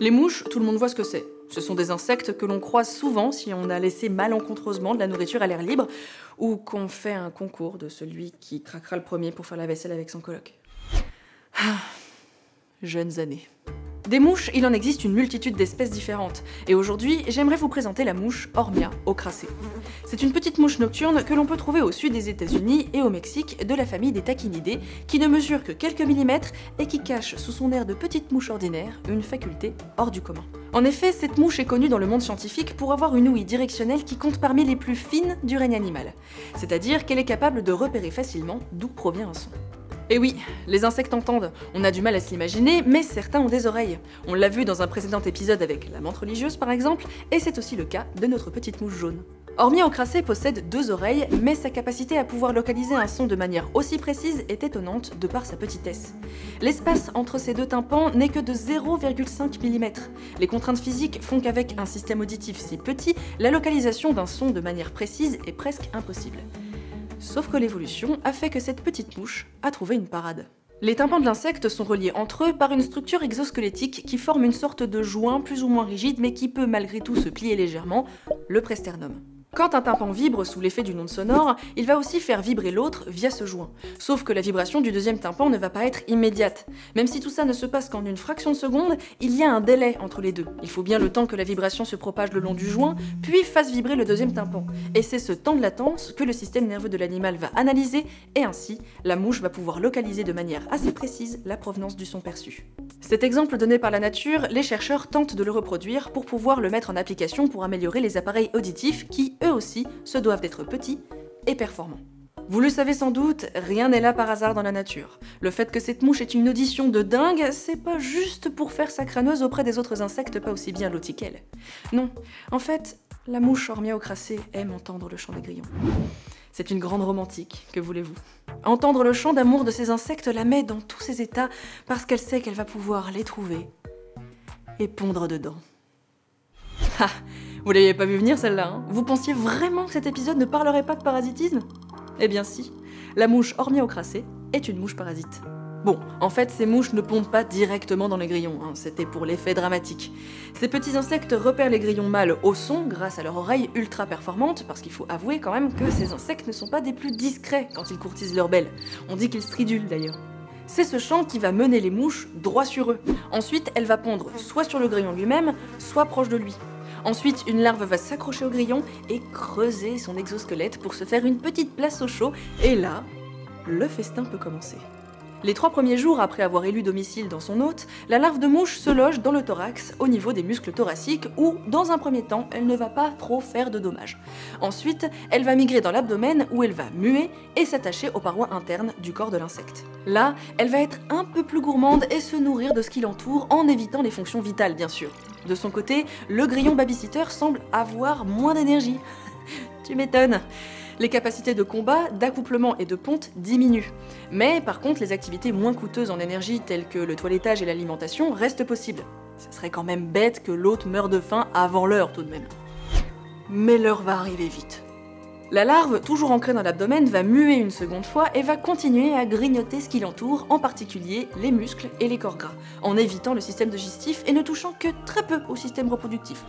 Les mouches, tout le monde voit ce que c'est. Ce sont des insectes que l'on croise souvent si on a laissé malencontreusement de la nourriture à l'air libre ou qu'on fait un concours de celui qui craquera le premier pour faire la vaisselle avec son coloc. Jeunes années. Des mouches, il en existe une multitude d'espèces différentes, et aujourd'hui, j'aimerais vous présenter la mouche Hormia ochracea. C'est une petite mouche nocturne que l'on peut trouver au sud des États-Unis et au Mexique, de la famille des Tachinidae, qui ne mesure que quelques millimètres et qui cache sous son air de petite mouche ordinaire une faculté hors du commun. En effet, cette mouche est connue dans le monde scientifique pour avoir une ouïe directionnelle qui compte parmi les plus fines du règne animal, c'est-à-dire qu'elle est capable de repérer facilement d'où provient un son. Et oui, les insectes entendent, on a du mal à se l'imaginer, mais certains ont des oreilles. On l'a vu dans un précédent épisode avec la menthe religieuse par exemple, et c'est aussi le cas de notre petite mouche jaune. Hormia ochracea possède 2 oreilles, mais sa capacité à pouvoir localiser un son de manière aussi précise est étonnante de par sa petitesse. L'espace entre ces 2 tympans n'est que de 0,5 mm. Les contraintes physiques font qu'avec un système auditif si petit, la localisation d'un son de manière précise est presque impossible. Sauf que l'évolution a fait que cette petite mouche a trouvé une parade. Les tympans de l'insecte sont reliés entre eux par une structure exosquelettique qui forme une sorte de joint plus ou moins rigide mais qui peut malgré tout se plier légèrement, le presternum. Quand un tympan vibre sous l'effet d'une onde sonore, il va aussi faire vibrer l'autre via ce joint. Sauf que la vibration du deuxième tympan ne va pas être immédiate. Même si tout ça ne se passe qu'en une fraction de seconde, il y a un délai entre les deux. Il faut bien le temps que la vibration se propage le long du joint, puis fasse vibrer le deuxième tympan. Et c'est ce temps de latence que le système nerveux de l'animal va analyser, et ainsi, la mouche va pouvoir localiser de manière assez précise la provenance du son perçu. Cet exemple donné par la nature, les chercheurs tentent de le reproduire pour pouvoir le mettre en application pour améliorer les appareils auditifs qui, eux aussi, se doivent d'être petits et performants. Vous le savez sans doute, rien n'est là par hasard dans la nature. Le fait que cette mouche ait une audition de dingue, c'est pas juste pour faire sa crâneuse auprès des autres insectes pas aussi bien lotis qu'elle. Non, en fait, la mouche Hormia ochracea aime entendre le chant des grillons. C'est une grande romantique, que voulez-vous. Entendre le chant d'amour de ces insectes la met dans tous ses états parce qu'elle sait qu'elle va pouvoir les trouver et pondre dedans. Ha! Vous l'avez pas vu venir celle-là, hein? Vous pensiez vraiment que cet épisode ne parlerait pas de parasitisme? Eh bien si, la mouche Hormia ochracea est une mouche parasite. Bon, en fait, ces mouches ne pondent pas directement dans les grillons, hein, c'était pour l'effet dramatique. Ces petits insectes repèrent les grillons mâles au son grâce à leur oreille ultra performante, parce qu'il faut avouer quand même que ces insectes ne sont pas des plus discrets quand ils courtisent leurs belles. On dit qu'ils stridulent d'ailleurs. C'est ce chant qui va mener les mouches droit sur eux. Ensuite, elle va pondre soit sur le grillon lui-même, soit proche de lui. Ensuite, une larve va s'accrocher au grillon et creuser son exosquelette pour se faire une petite place au chaud, et là, le festin peut commencer. Les 3 premiers jours après avoir élu domicile dans son hôte, la larve de mouche se loge dans le thorax, au niveau des muscles thoraciques, où, dans un premier temps, elle ne va pas trop faire de dommages. Ensuite, elle va migrer dans l'abdomen, où elle va muer et s'attacher aux parois internes du corps de l'insecte. Là, elle va être un peu plus gourmande et se nourrir de ce qui l'entoure, en évitant les fonctions vitales, bien sûr. De son côté, le grillon babysitter semble avoir moins d'énergie. Tu m'étonnes. Les capacités de combat, d'accouplement et de ponte diminuent. Mais par contre, les activités moins coûteuses en énergie telles que le toilettage et l'alimentation restent possibles. Ça serait quand même bête que l'hôte meure de faim avant l'heure tout de même. Mais l'heure va arriver vite. La larve, toujours ancrée dans l'abdomen, va muer une seconde fois et va continuer à grignoter ce qui l'entoure, en particulier les muscles et les corps gras, en évitant le système digestif et ne touchant que très peu au système reproductif.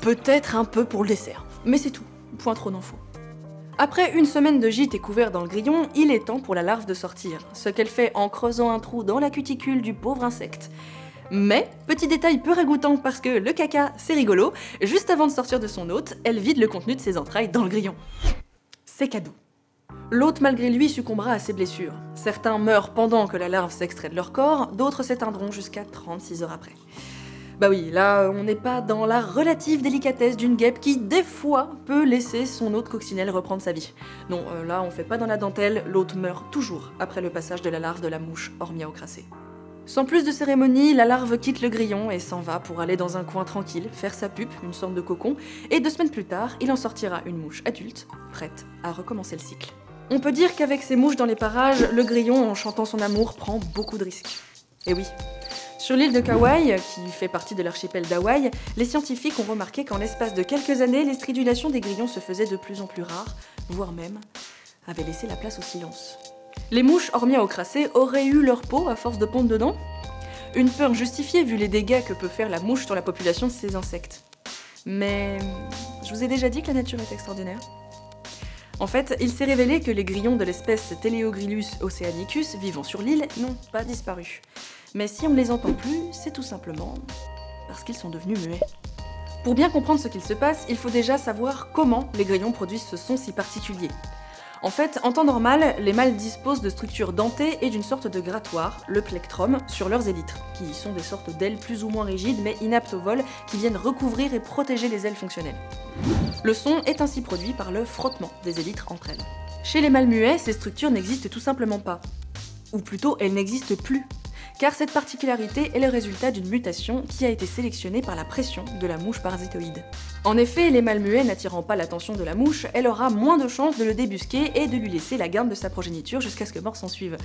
Peut-être un peu pour le dessert, mais c'est tout, point trop d'infos. Après une semaine de gîte et couvert dans le grillon, il est temps pour la larve de sortir, ce qu'elle fait en creusant un trou dans la cuticule du pauvre insecte. Mais, petit détail peu ragoûtant parce que le caca c'est rigolo, juste avant de sortir de son hôte, elle vide le contenu de ses entrailles dans le grillon. C'est cadeau. L'hôte malgré lui succombera à ses blessures. Certains meurent pendant que la larve s'extrait de leur corps, d'autres s'éteindront jusqu'à 36 heures après. Bah oui, là on n'est pas dans la relative délicatesse d'une guêpe qui, des fois, peut laisser son hôte coccinelle reprendre sa vie. Non, là on fait pas dans la dentelle, l'hôte meurt toujours après le passage de la larve de la mouche Hormia ochracea. Sans plus de cérémonie, la larve quitte le grillon et s'en va pour aller dans un coin tranquille, faire sa pupe, une sorte de cocon, et 2 semaines plus tard, il en sortira une mouche adulte, prête à recommencer le cycle. On peut dire qu'avec ces mouches dans les parages, le grillon, en chantant son amour, prend beaucoup de risques. Et oui. Sur l'île de Kauai, qui fait partie de l'archipel d'Hawaï, les scientifiques ont remarqué qu'en l'espace de quelques années, les stridulations des grillons se faisaient de plus en plus rares, voire même avaient laissé la place au silence. Les mouches Hormia-ochracées auraient eu leur peau à force de pondre dedans? Une peur justifiée vu les dégâts que peut faire la mouche sur la population de ces insectes. Mais je vous ai déjà dit que la nature est extraordinaire. En fait, il s'est révélé que les grillons de l'espèce Teleogrillus oceanicus vivant sur l'île n'ont pas disparu. Mais si on ne les entend plus, c'est tout simplement parce qu'ils sont devenus muets. Pour bien comprendre ce qu'il se passe, il faut déjà savoir comment les grillons produisent ce son si particulier. En fait, en temps normal, les mâles disposent de structures dentées et d'une sorte de grattoir, le plectrum, sur leurs élytres, qui sont des sortes d'ailes plus ou moins rigides mais inaptes au vol, qui viennent recouvrir et protéger les ailes fonctionnelles. Le son est ainsi produit par le frottement des élytres entre elles. Chez les mâles muets, ces structures n'existent tout simplement pas. Ou plutôt, elles n'existent plus. Car cette particularité est le résultat d'une mutation qui a été sélectionnée par la pression de la mouche parasitoïde. En effet, les mâles muets n'attirant pas l'attention de la mouche, elle aura moins de chances de le débusquer et de lui laisser la garde de sa progéniture jusqu'à ce que mort s'ensuive.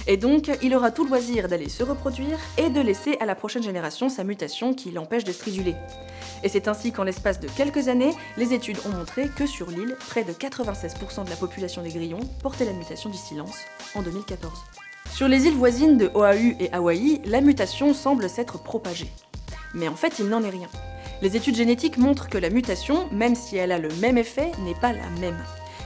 Et donc, il aura tout loisir d'aller se reproduire et de laisser à la prochaine génération sa mutation qui l'empêche de striduler. Et c'est ainsi qu'en l'espace de quelques années, les études ont montré que sur l'île, près de 96% de la population des grillons portait la mutation du silence en 2014. Sur les îles voisines de Oahu et Hawaï, la mutation semble s'être propagée. Mais en fait, il n'en est rien. Les études génétiques montrent que la mutation, même si elle a le même effet, n'est pas la même.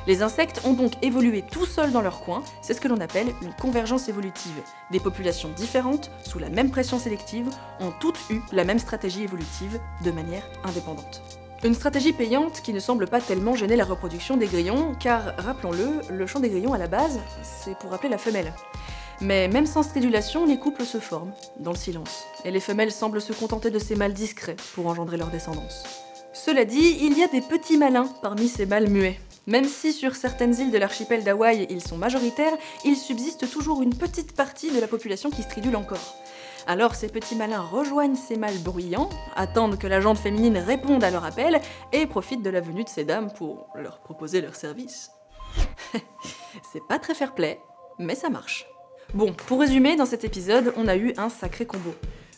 Les insectes ont donc évolué tout seuls dans leur coin, c'est ce que l'on appelle une convergence évolutive. Des populations différentes, sous la même pression sélective, ont toutes eu la même stratégie évolutive, de manière indépendante. Une stratégie payante qui ne semble pas tellement gêner la reproduction des grillons, car, rappelons-le, le chant des grillons à la base, c'est pour appeler la femelle. Mais même sans stridulation, les couples se forment, dans le silence, et les femelles semblent se contenter de ces mâles discrets pour engendrer leur descendance. Cela dit, il y a des petits malins parmi ces mâles muets. Même si sur certaines îles de l'archipel d'Hawaï ils sont majoritaires, il subsiste toujours une petite partie de la population qui stridule encore. Alors ces petits malins rejoignent ces mâles bruyants, attendent que la jante féminine réponde à leur appel, et profitent de la venue de ces dames pour leur proposer leur service. C'est pas très fair-play, mais ça marche. Bon, pour résumer, dans cet épisode, on a eu un sacré combo.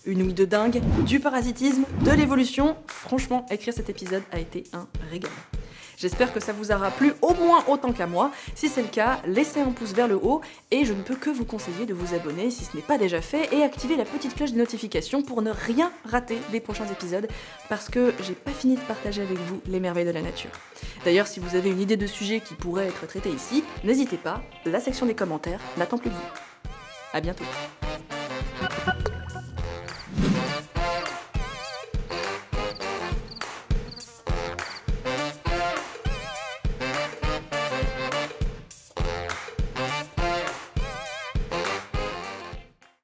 Une ouïe de dingue, du parasitisme, de l'évolution. Franchement, écrire cet épisode a été un régal. J'espère que ça vous aura plu au moins autant qu'à moi. Si c'est le cas, laissez un pouce vers le haut et je ne peux que vous conseiller de vous abonner si ce n'est pas déjà fait et activer la petite cloche de notification pour ne rien rater des prochains épisodes parce que j'ai pas fini de partager avec vous les merveilles de la nature. D'ailleurs, si vous avez une idée de sujet qui pourrait être traité ici, n'hésitez pas, la section des commentaires n'attend plus de vous. À bientôt.